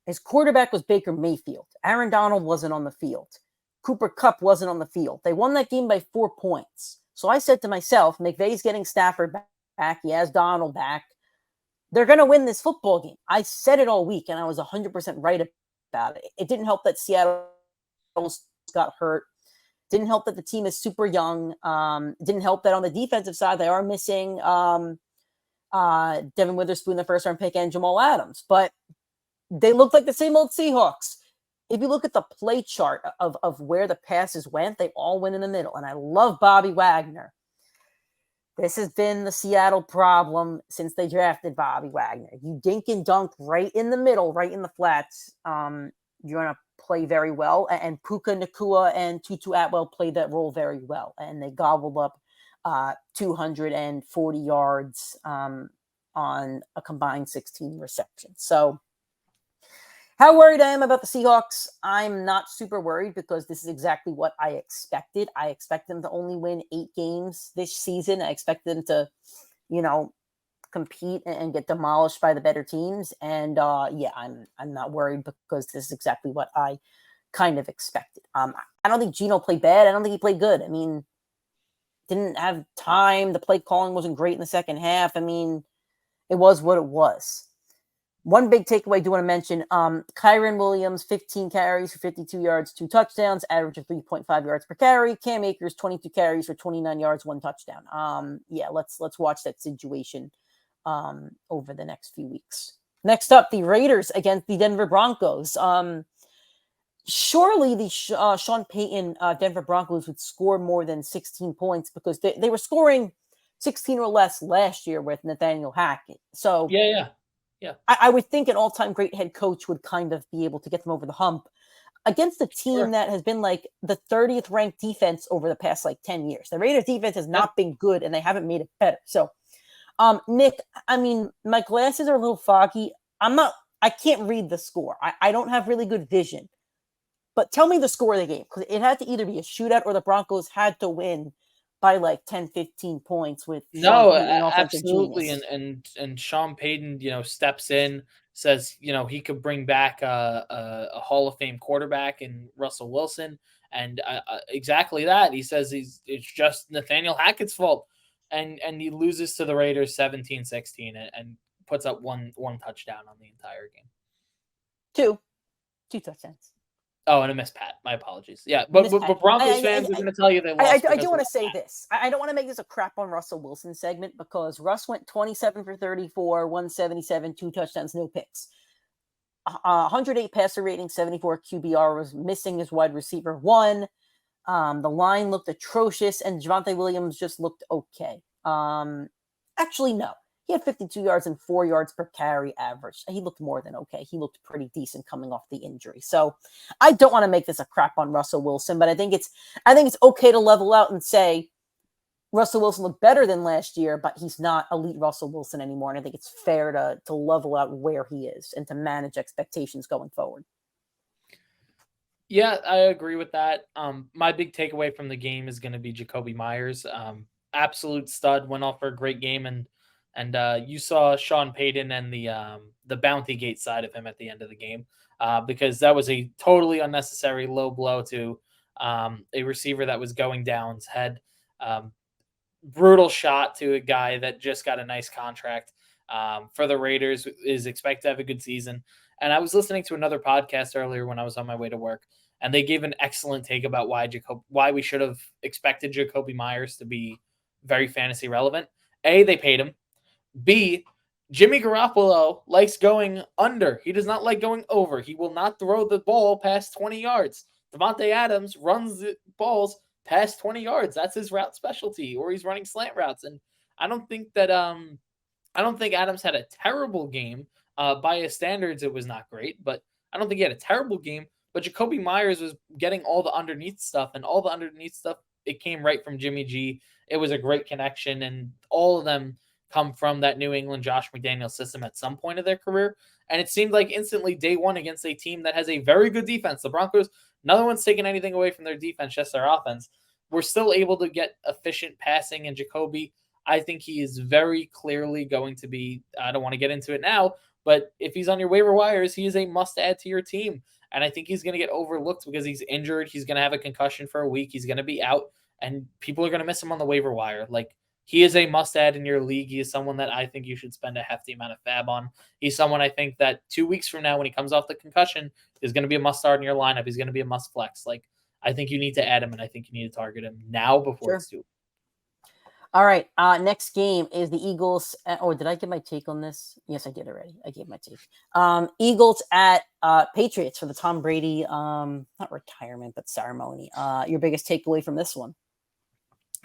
His quarterback was Baker Mayfield. Aaron Donald wasn't on the field. Cooper Kupp wasn't on the field. They won that game by 4 points. So I said to myself, McVay's getting Stafford back. He has Donald back. They're going to win this football game. I said it all week, and I was 100% right about it. It didn't help that Seattle got hurt. Didn't help that the team is super young. Didn't help that on the defensive side, they are missing Devin Witherspoon, the first-round pick, and Jamal Adams. But they look like the same old Seahawks. If you look at the play chart of where the passes went, they all went in the middle. And I love Bobby Wagner. This has been the Seattle problem since they drafted Bobby Wagner. You dink and dunk right in the middle, right in the flats. You're going to play very well. And Puka Nacua and Tutu Atwell played that role very well. And they gobbled up 240 yards on a combined 16 receptions. So how worried I am about the Seahawks, I'm not super worried because this is exactly what I expected. I expect them to only win 8 games this season. I expect them to, compete and get demolished by the better teams. And I'm not worried because this is exactly what I kind of expected. I don't think Geno played bad. I don't think he played good. I mean, didn't have time. The play calling wasn't great in the second half. I mean, it was what it was. One big takeaway I do want to mention, Kyren Williams, 15 carries for 52 yards, 2 touchdowns, average of 3.5 yards per carry. Cam Akers, 22 carries for 29 yards, 1 touchdown. Let's watch that situation over the next few weeks. Next up, the Raiders against the Denver Broncos. Surely the Sean Payton Denver Broncos would score more than 16 points because they were scoring 16 or less last year with Nathaniel Hackett. So Yeah. I would think an all-time great head coach would kind of be able to get them over the hump against a team that has been like the 30th ranked defense over the past 10 years. The Raiders defense has not been good and they haven't made it better. So, Nick, I mean, my glasses are a little foggy. I can't read the score. I don't have really good vision, but tell me the score of the game because it had to either be a shootout or the Broncos had to win by 10, 15 points with absolutely. Genius. And Sean Payton, steps in, says, he could bring back a Hall of Fame quarterback in Russell Wilson. And exactly that. He says it's just Nathaniel Hackett's fault. And he loses to the Raiders 17-16 and puts up one touchdown on the entire game. Two touchdowns. Oh, and a missed Pat. My apologies. Yeah, but Broncos fans are going to tell you they lost. I do want to say this. I don't want to make this a crap on Russell Wilson segment because Russ went 27 for 34, 177, 2 touchdowns, no picks. 108 passer rating, 74 QBR, was missing his wide receiver 1. The line looked atrocious, and Javonte Williams just looked okay. Actually, no. He had 52 yards and 4 yards per carry average. He looked more than okay. He looked pretty decent coming off the injury. So I don't want to make this a crap on Russell Wilson, but I think it's okay to level out and say Russell Wilson looked better than last year, but he's not elite Russell Wilson anymore. And I think it's fair to level out where he is and to manage expectations going forward. Yeah, I agree with that. My big takeaway from the game is going to be Jacoby Myers. Absolute stud, went off for a great game, and you saw Sean Payton and the Bounty Gate side of him at the end of the game because that was a totally unnecessary low blow to a receiver that was going down's head. Brutal shot to a guy that just got a nice contract for the Raiders, is expected to have a good season. And I was listening to another podcast earlier when I was on my way to work, and they gave an excellent take about why we should have expected Jacoby Myers to be very fantasy relevant. A, they paid him. B, Jimmy Garoppolo likes going under. He does not like going over. He will not throw the ball past 20 yards. Devontae Adams runs the balls past 20 yards. That's his route specialty, or he's running slant routes. And I don't think that I don't think Adams had a terrible game. By his standards, it was not great, but I don't think he had a terrible game. But Jacoby Myers was getting all the underneath stuff, and all the underneath stuff, it came right from Jimmy G. It was a great connection, and all of them come from that New England Josh McDaniels system at some point of their career. And it seemed like instantly day one against a team that has a very good defense. The Broncos, no one's taking anything away from their defense, just their offense. We're still able to get efficient passing, and Jacoby, I think he is very clearly going to be, I don't want to get into it now, but if he's on your waiver wires, he is a must add to your team. And I think he's going to get overlooked because he's injured. He's going to have a concussion for a week. He's going to be out, and people are going to miss him on the waiver wire. Like, he is a must add in your league. He is someone that I think you should spend a hefty amount of fab on. He's someone I think that 2 weeks from now, when he comes off the concussion, is going to be a must start in your lineup. He's going to be a must flex. Like, I think you need to add him, and I think you need to target him now before it's too late. All right. Next game is the Eagles. Did I give my take on this? Yes, I did already. I gave my take. Eagles at Patriots for the Tom Brady, not retirement, but ceremony. Your biggest takeaway from this one?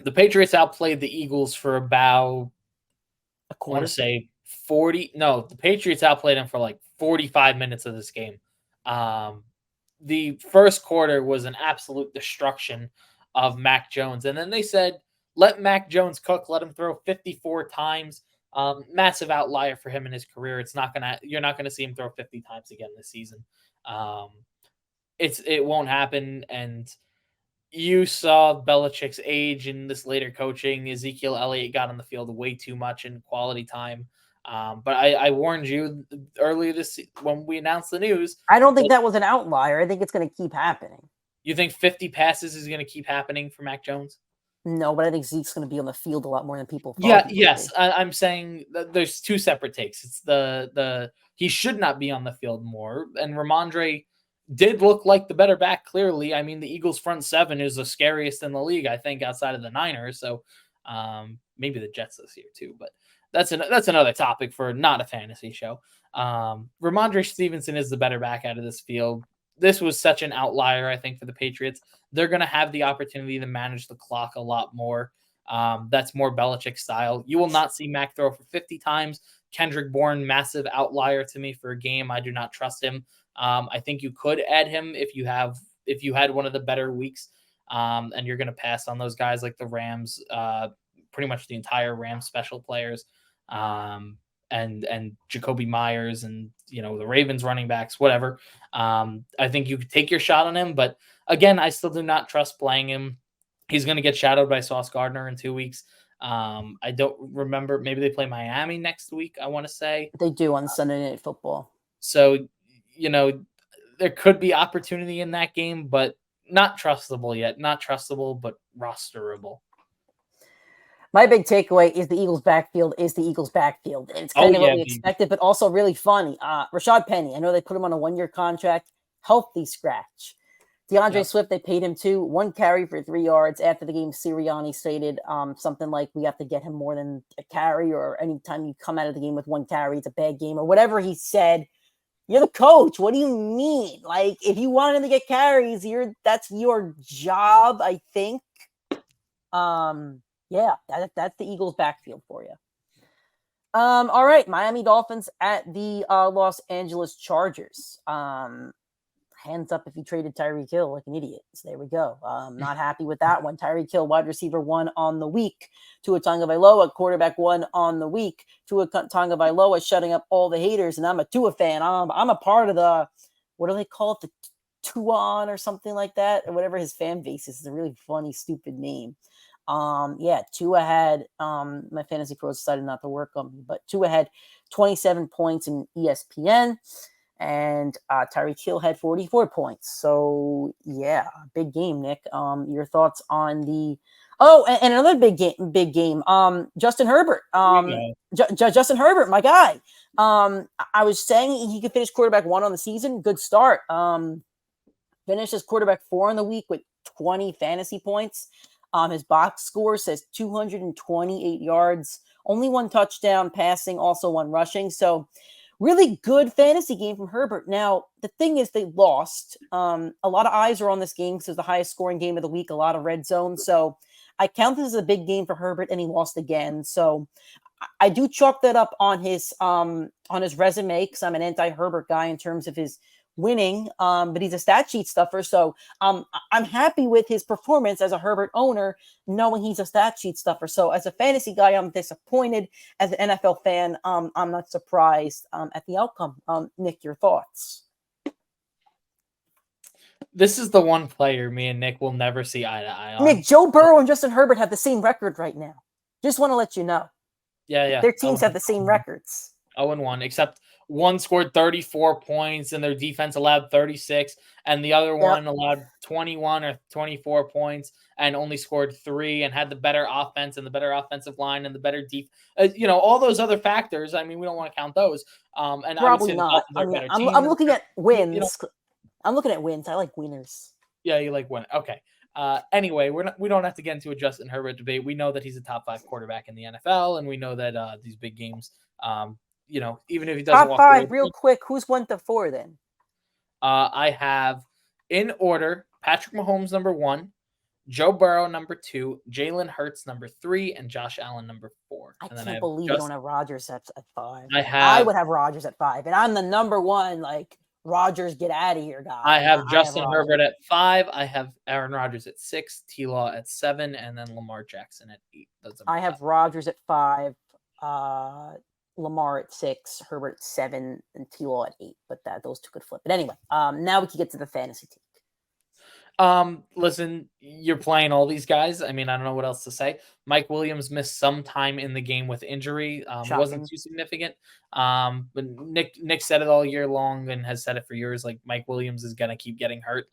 The Patriots outplayed the Eagles for about, A I quarter? want to say 40. No, the Patriots outplayed them for like 45 minutes of this game. The first quarter was an absolute destruction of Mac Jones. And then they said, let Mac Jones cook, let him throw 54 times. Massive outlier for him in his career. You're not gonna see him throw 50 times again this season. It won't happen. And you saw Belichick's age in this later coaching. Ezekiel Elliott got on the field way too much in quality time. But I warned you earlier when we announced the news. I don't think that was an outlier. I think it's going to keep happening. You think 50 passes is going to keep happening for Mac Jones? No, but I think Zeke's going to be on the field a lot more than people thought. Yeah, yes. I'm saying that there's two separate takes. It's the he should not be on the field more. And Ramondre did look like the better back, clearly. I mean, the Eagles' front seven is the scariest in the league, I think, outside of the Niners. So maybe the Jets this year too. But that's another topic for not a fantasy show. Ramondre Stevenson is the better back out of this field. This was such an outlier, I think, for the Patriots. They're going to have the opportunity to manage the clock a lot more. That's more Belichick style. You will not see Mac throw for 50 times. Kendrick Bourne, massive outlier to me for a game. I do not trust him. I think you could add him if you had one of the better weeks, and you're going to pass on those guys like the Rams, pretty much the entire Rams special players, and Jacoby Myers and the Ravens running backs, whatever. I think you could take your shot on him, but again, I still do not trust playing him. He's going to get shadowed by Sauce Gardner in 2 weeks. I don't remember. Maybe they play Miami next week, I want to say. They do on Sunday Night Football. So, there could be opportunity in that game, but not trustable yet. Not trustable, but rosterable. My big takeaway is the Eagles' backfield is the Eagles' backfield. It's kind of what we expected, but also really funny. Rashad Penny, I know they put him on a 1-year contract. Healthy scratch. DeAndre Swift, they paid him 1 carry for 3 yards. After the game, Sirianni stated something like, we have to get him more than a carry, or anytime you come out of the game with 1 carry, it's a bad game, or whatever he said. You're the coach. What do you mean? Like, if you want him to get carries, that's your job, I think. Yeah, that's the Eagles' backfield for you. All right, Miami Dolphins at the Los Angeles Chargers. Hands up if you traded Tyreek Hill like an idiot. So there we go. Not happy with that one. Tyreek Hill, wide receiver 1 on the week. Tua Tagovailoa, quarterback 1 on the week. Tua Tagovailoa shutting up all the haters, and I'm a Tua fan. I'm a part of the, what do they call it? The Tuan or something like that, or whatever his fan base is. It's a really funny, stupid name. Tua had, my fantasy pros decided not to work on me, but Tua had 27 points in ESPN, and Tyreek Hill had 44 points. So yeah, big game, Nick. Your thoughts on the, and another big game, Justin Herbert, Justin Herbert, my guy. I was saying he could finish quarterback 1 on the season. Good start. Finished as quarterback 4 in the week with 20 fantasy points. His box score says 228 yards, only 1 touchdown passing, also 1 rushing. So really good fantasy game from Herbert. Now, the thing is they lost. A lot of eyes are on this game because it was the highest scoring game of the week, a lot of red zone. So I count this as a big game for Herbert, and he lost again. So I do chalk that up on his resume because I'm an anti-Herbert guy in terms of his winning, but he's a stat sheet stuffer. So I'm happy with his performance as a Herbert owner, knowing he's a stat sheet stuffer. So as a fantasy guy, I'm disappointed. As an NFL fan, I'm not surprised at the outcome. Nick, your thoughts? This is the one player me and Nick will never see eye to eye on. Nick, Joe Burrow and Justin Herbert have the same record right now. Just want to let you know. Yeah. Their teams have the same records. 0-1, except one scored 34 points and their defense allowed 36, and the other one allowed 21 or 24 points and only scored 3 and had the better offense and the better offensive line and the better all those other factors. I mean, we don't want to count those. And probably not. I mean, I'm looking at wins. I'm looking at wins. I like winners. Yeah, you like win. Okay. Anyway, we don't have to get into a Justin Herbert debate. We know that he's a top 5 quarterback in the NFL, and we know that these big games, even if he doesn't top 5, real quick, who's 1 to 4 then? I have in order Patrick Mahomes number 1, Joe Burrow number 2, Jalen Hurts number 3, and Josh Allen number 4. I can't believe you don't have Rodgers at 5. I would have Rodgers at 5, and I'm the number 1 Rodgers, get out of here, guy. I have Justin Herbert at 5. I have Aaron Rodgers at 6, T-Law at 7, and then Lamar Jackson at 8. I have Rodgers at 5, Lamar at 6, Herbert at 7, and T-Law at 8. But those two could flip. But anyway, now we can get to the fantasy team. Listen, you're playing all these guys. I mean, I don't know what else to say. Mike Williams missed some time in the game with injury. Wasn't too significant. But Nick said it all year long and has said it for years. Like, Mike Williams is gonna keep getting hurt.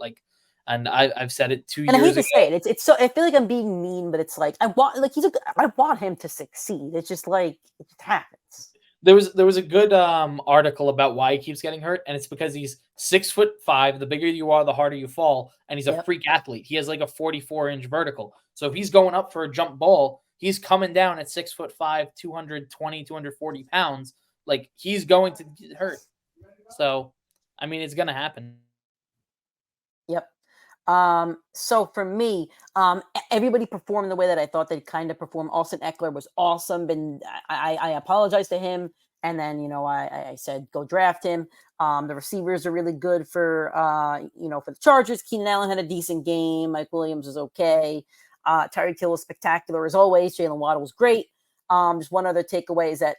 And I've said it 2 years ago. And I hate to say it. It's so, I feel like I'm being mean, but it's I want him to succeed. It's just it just happens. There was a good article about why he keeps getting hurt, and it's because he's 6'5". The bigger you are, the harder you fall, and he's a freak athlete. He has a 44-inch vertical. So if he's going up for a jump ball, he's coming down at 6'5", 220, 240 pounds. He's going to get hurt. So, I mean, it's going to happen. Yep. So for me, everybody performed the way that I thought they'd kind of perform. Austin Eckler was awesome, and I apologized to him. And then, I said, go draft him. The receivers are really good for the Chargers. Keenan Allen had a decent game. Mike Williams was okay. Tyreek Hill was spectacular as always. Jalen Waddle was great. Just one other takeaway is that,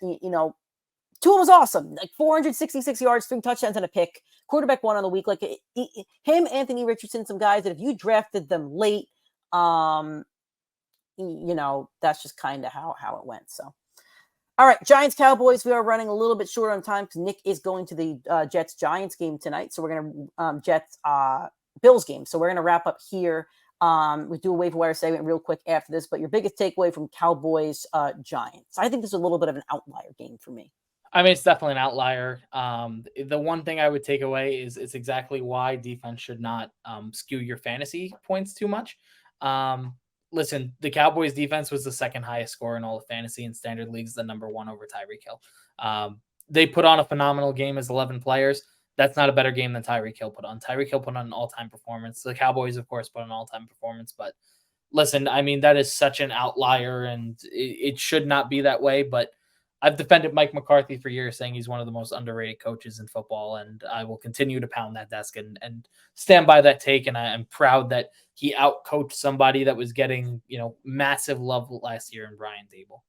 Tua was awesome. 466 yards, 3 touchdowns, and a pick. Quarterback 1 on the week. Him, Anthony Richardson, some guys that if you drafted them late, that's just kind of how it went. So, all right, Giants Cowboys. We are running a little bit short on time because Nick is going to the Jets Giants game tonight. So we're gonna Jets Bills game. So we're gonna wrap up here. We do a waiver wire segment real quick after this. But your biggest takeaway from Cowboys Giants? I think this is a little bit of an outlier game for me. I mean, it's definitely an outlier. The one thing I would take away is it's exactly why defense should not skew your fantasy points too much. Listen, the Cowboys defense was the 2nd highest score in all of fantasy and standard leagues, the number 1 over Tyreek Hill. They put on a phenomenal game as 11 players. That's not a better game than Tyreek Hill put on. Tyreek Hill put on an all-time performance. The Cowboys, of course, put on an all-time performance. But listen, I mean, that is such an outlier, and it should not be that way. But I've defended Mike McCarthy for years, saying he's one of the most underrated coaches in football, and I will continue to pound that desk and stand by that take. And I am proud that he outcoached somebody that was getting, massive love last year in Brian Dable.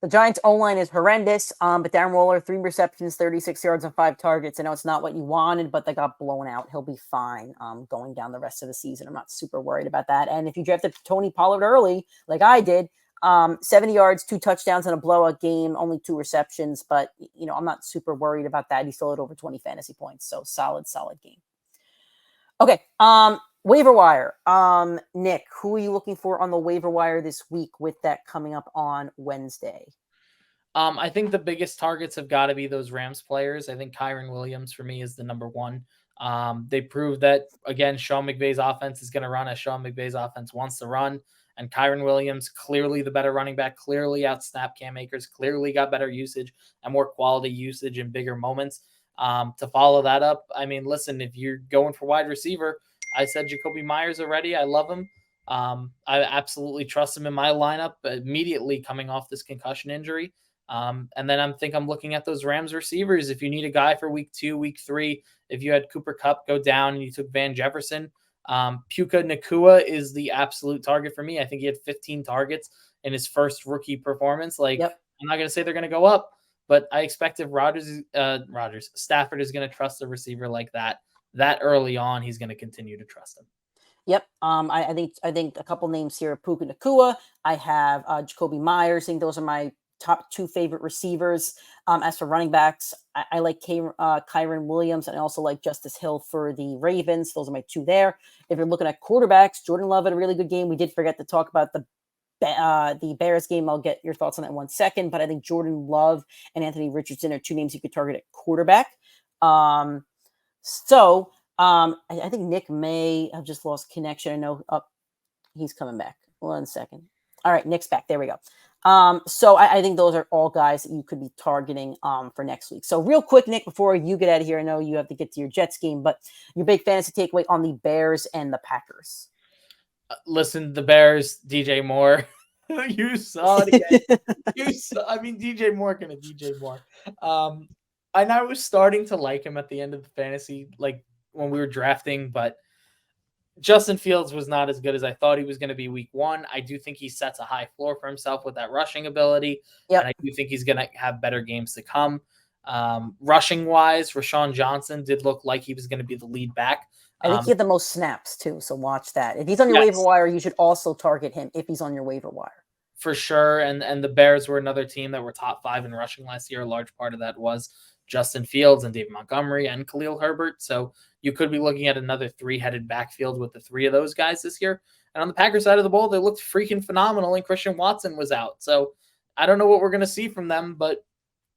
The Giants' O-line is horrendous, but Darren Waller, 3 receptions, 36 yards and 5 targets. I know it's not what you wanted, but they got blown out. He'll be fine going down the rest of the season. I'm not super worried about that. And if you drafted Tony Pollard early, like I did, 70 yards, 2 touchdowns in a blowout game, only 2 receptions. But, I'm not super worried about that. He still had over 20 fantasy points. So solid game. Okay. Waiver wire. Nick, who are you looking for on the waiver wire this week with that coming up on Wednesday? I think the biggest targets have got to be those Rams players. I think Kyren Williams for me is the number 1. They proved that, again, Sean McVay's offense is going to run as Sean McVay's offense wants to run. And Kyren Williams, clearly the better running back, clearly outsnapped Cam Akers, clearly got better usage and more quality usage in bigger moments. To follow that up, I mean, listen, if you're going for wide receiver, I said Jacoby Myers already. I love him. I absolutely trust him in my lineup immediately coming off this concussion injury. And then I'm looking at those Rams receivers. If you need a guy for week 2, week 3, if you had Cooper Kupp go down and you took Van Jefferson, Puka Nacua is the absolute target for me. I think he had 15 targets in his first rookie performance. Like, Yep. I'm not going to say they're going to go up, but I expect if Stafford is going to trust a receiver like that early on, he's going to continue to trust him. Yep. I think a couple names here: Puka Nacua. I have Jacoby Myers. I think those are my top 2 favorite receivers. As for running backs, I like Kyron Williams, and I also like Justice Hill for the Ravens. Those are my 2 there. If you're looking at quarterbacks, Jordan Love had a really good game. We did forget to talk about the Bears game. I'll get your thoughts on that in 1 second, but I think Jordan Love and Anthony Richardson are 2 names you could target at quarterback. I think Nick may have just lost connection. I know he's coming back. 1 second. All right, Nick's back. There we go. So I think those are all guys that you could be targeting for next week. So real quick, Nick, before you get out of here, I know you have to get to your Jets game, but your big fantasy takeaway on the Bears and the Packers. Listen, the Bears, DJ Moore. You saw it again. DJ Moore gonna DJ Moore. And I was starting to like him at the end of the fantasy, like when we were drafting, but Justin Fields was not as good as I thought he was going to be week 1. I do think he sets a high floor for himself with that rushing ability. Yep. And I do think he's going to have better games to come. Rushing wise, Rashawn Johnson did look like he was going to be the lead back. I think he had the most snaps too, so watch that. If he's on your waiver wire, you should also target him if he's on your waiver wire. For sure, and the Bears were another team that were top 5 in rushing last year. A large part of that was Justin Fields and David Montgomery and Khalil Herbert. So you could be looking at another 3-headed backfield with the 3 of those guys this year. And on the Packers side of the ball, they looked freaking phenomenal, and Christian Watson was out. So I don't know what we're going to see from them, but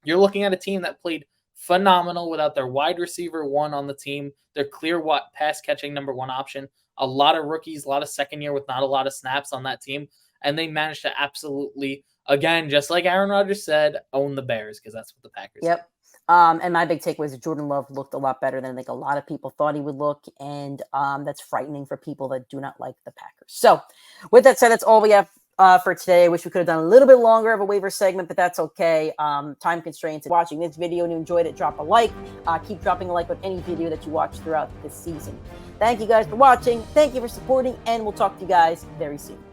you're looking at a team that played phenomenal without their wide receiver 1 on the team, their clear pass catching number 1 option, a lot of rookies, a lot of second year with not a lot of snaps on that team. And they managed to absolutely, again, just like Aaron Rodgers said, own the Bears, because that's what the Packers did. And my big takeaway is that Jordan Love looked a lot better than I think a lot of people thought he would look. And that's frightening for people that do not like the Packers. So with that said, that's all we have for today. I wish we could have done a little bit longer of a waiver segment, but that's okay. Time constraints. Watching this video and you enjoyed it, drop a like. Keep dropping a like on any video that you watch throughout this season. Thank you guys for watching. Thank you for supporting, and we'll talk to you guys very soon.